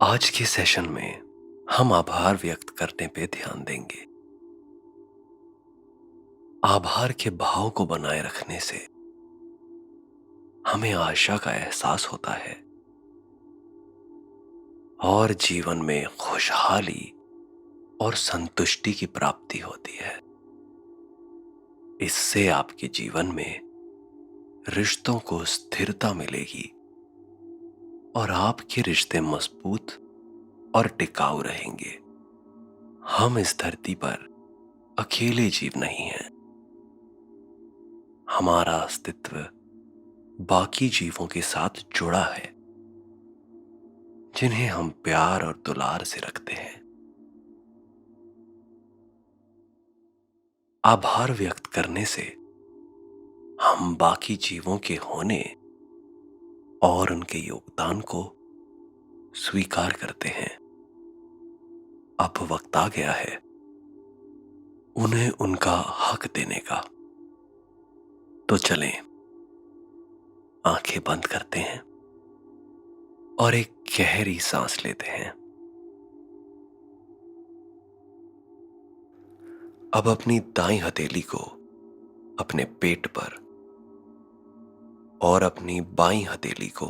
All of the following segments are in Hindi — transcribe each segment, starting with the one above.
आज के सेशन में हम आभार व्यक्त करने पे ध्यान देंगे। आभार के भाव को बनाए रखने से हमें आशा का एहसास होता है और जीवन में खुशहाली और संतुष्टि की प्राप्ति होती है। इससे आपके जीवन में रिश्तों को स्थिरता मिलेगी और आपके रिश्ते मजबूत और टिकाऊ रहेंगे। हम इस धरती पर अकेले जीव नहीं हैं। हमारा अस्तित्व बाकी जीवों के साथ जुड़ा है, जिन्हें हम प्यार और दुलार से रखते हैं। आभार व्यक्त करने से हम बाकी जीवों के होने और उनके योगदान को स्वीकार करते हैं। अब वक्त आ गया है उन्हें उनका हक देने का। तो चलें, आंखें बंद करते हैं और एक गहरी सांस लेते हैं। अब अपनी दाईं हथेली को अपने पेट पर और अपनी बाईं हथेली को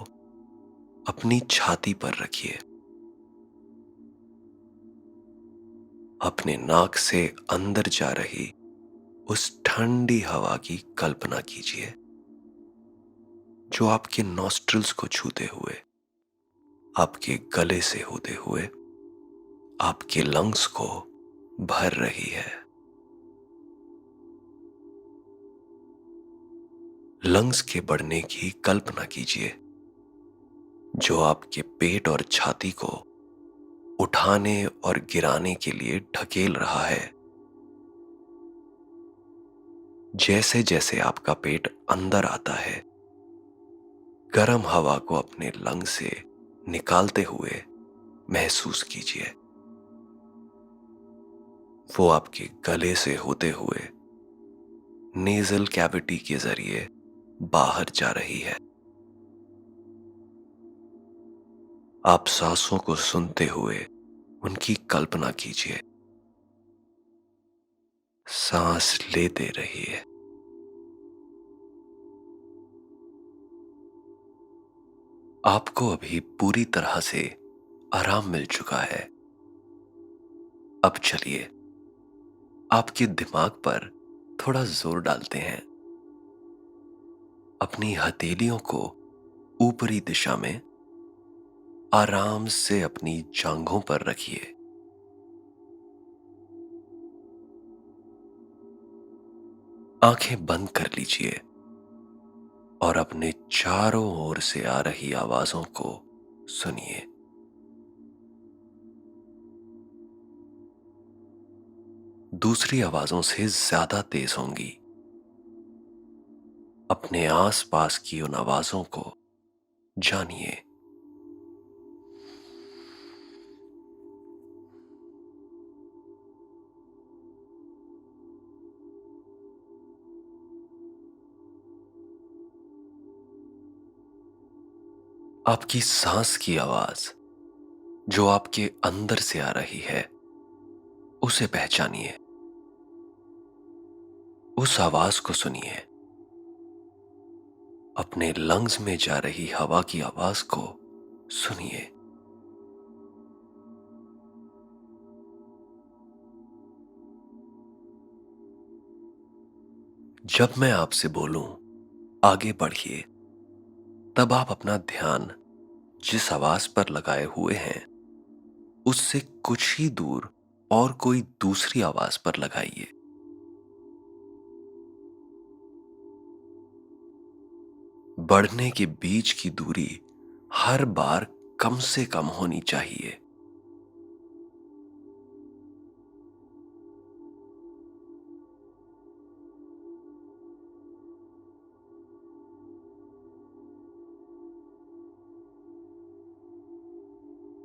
अपनी छाती पर रखिए। अपने नाक से अंदर जा रही उस ठंडी हवा की कल्पना कीजिए, जो आपके नॉस्ट्रिल्स को छूते हुए, आपके गले से होते हुए आपके लंग्स को भर रही है। लंग्स के बढ़ने की कल्पना कीजिए, जो आपके पेट और छाती को उठाने और गिराने के लिए ढकेल रहा है। जैसे जैसे आपका पेट अंदर आता है, गर्म हवा को अपने लंग से निकालते हुए महसूस कीजिए। वो आपके गले से होते हुए नेजल कैविटी के जरिए बाहर जा रही है। आप सांसों को सुनते हुए उनकी कल्पना कीजिए। सांस लेते रहिए। आपको अभी पूरी तरह से आराम मिल चुका है। अब चलिए, आपके दिमाग पर थोड़ा जोर डालते हैं। अपनी हथेलियों को ऊपरी दिशा में आराम से अपनी जांघों पर रखिए। आंखें बंद कर लीजिए और अपने चारों ओर से आ रही आवाजों को सुनिए। दूसरी आवाजों से ज्यादा तेज होंगी। अपने आसपास की उन आवाजों को जानिए। आपकी सांस की आवाज, जो आपके अंदर से आ रही है, उसे पहचानिए। उस आवाज को सुनिए। अपने लंग्स में जा रही हवा की आवाज को सुनिए। जब मैं आपसे बोलूं आगे बढ़िए, तब आप अपना ध्यान जिस आवाज पर लगाए हुए हैं, उससे कुछ ही दूर और कोई दूसरी आवाज पर लगाइए। बढ़ने के बीच की दूरी हर बार कम से कम होनी चाहिए।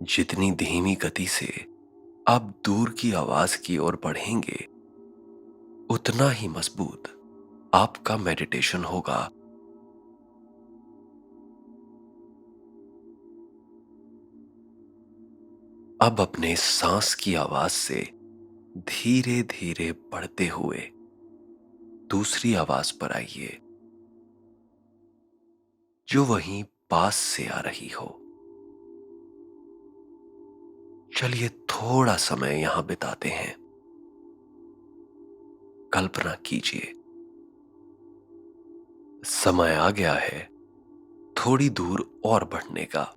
जितनी धीमी गति से आप दूर की आवाज की ओर बढ़ेंगे, उतना ही मजबूत आपका मेडिटेशन होगा। अब अपने सांस की आवाज से धीरे धीरे बढ़ते हुए दूसरी आवाज पर आइए, जो वहीं पास से आ रही हो। चलिए थोड़ा समय यहां बिताते हैं। कल्पना कीजिए, समय आ गया है थोड़ी दूर और बढ़ने का।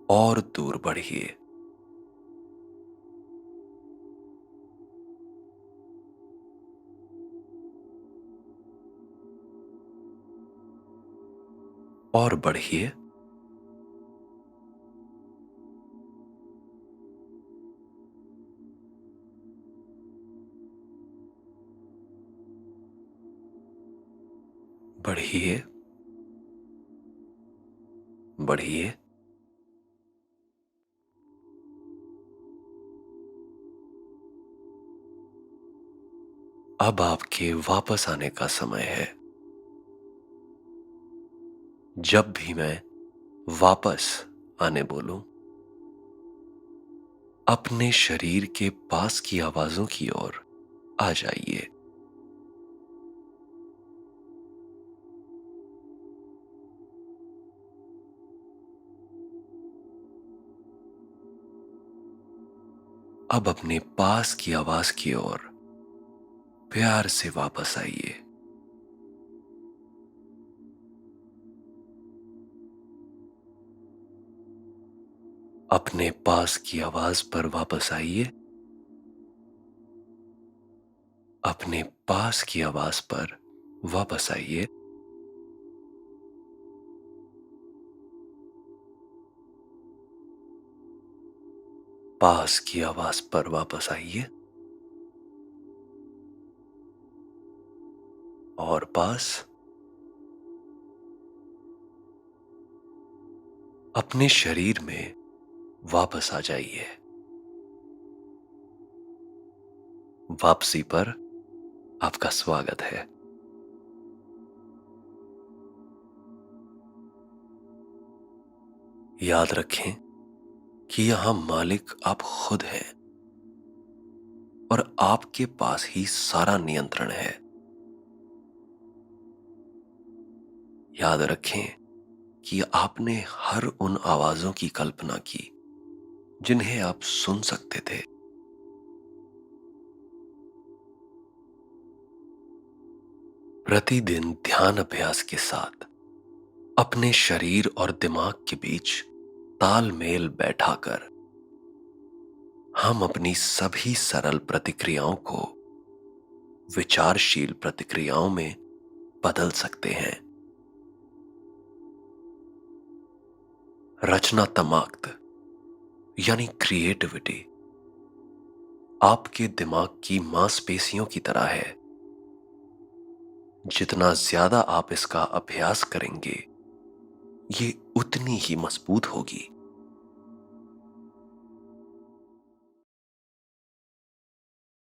और दूर बढ़िए। और बढ़िए। बढ़िए। बढ़िए। अब आपके वापस आने का समय है। जब भी मैं वापस आने बोलूं, अपने शरीर के पास की आवाजों की ओर आ जाइए। अब अपने पास की आवाज की ओर प्यार से वापस आइए। अपने पास की आवाज पर वापस आइए। अपने पास की आवाज पर वापस आइए। पास की आवाज पर वापस आइए। और पास। अपने शरीर में वापस आ जाइए। वापसी पर आपका स्वागत है। याद रखें कि यहां मालिक आप खुद हैं और आपके पास ही सारा नियंत्रण है। याद रखें कि आपने हर उन आवाजों की कल्पना की जिन्हें आप सुन सकते थे। प्रतिदिन ध्यान अभ्यास के साथ अपने शरीर और दिमाग के बीच तालमेल बैठाकर हम अपनी सभी सरल प्रतिक्रियाओं को विचारशील प्रतिक्रियाओं में बदल सकते हैं। रचनात्मकता यानी क्रिएटिविटी आपके दिमाग की मांसपेशियों की तरह है। जितना ज्यादा आप इसका अभ्यास करेंगे, ये उतनी ही मजबूत होगी।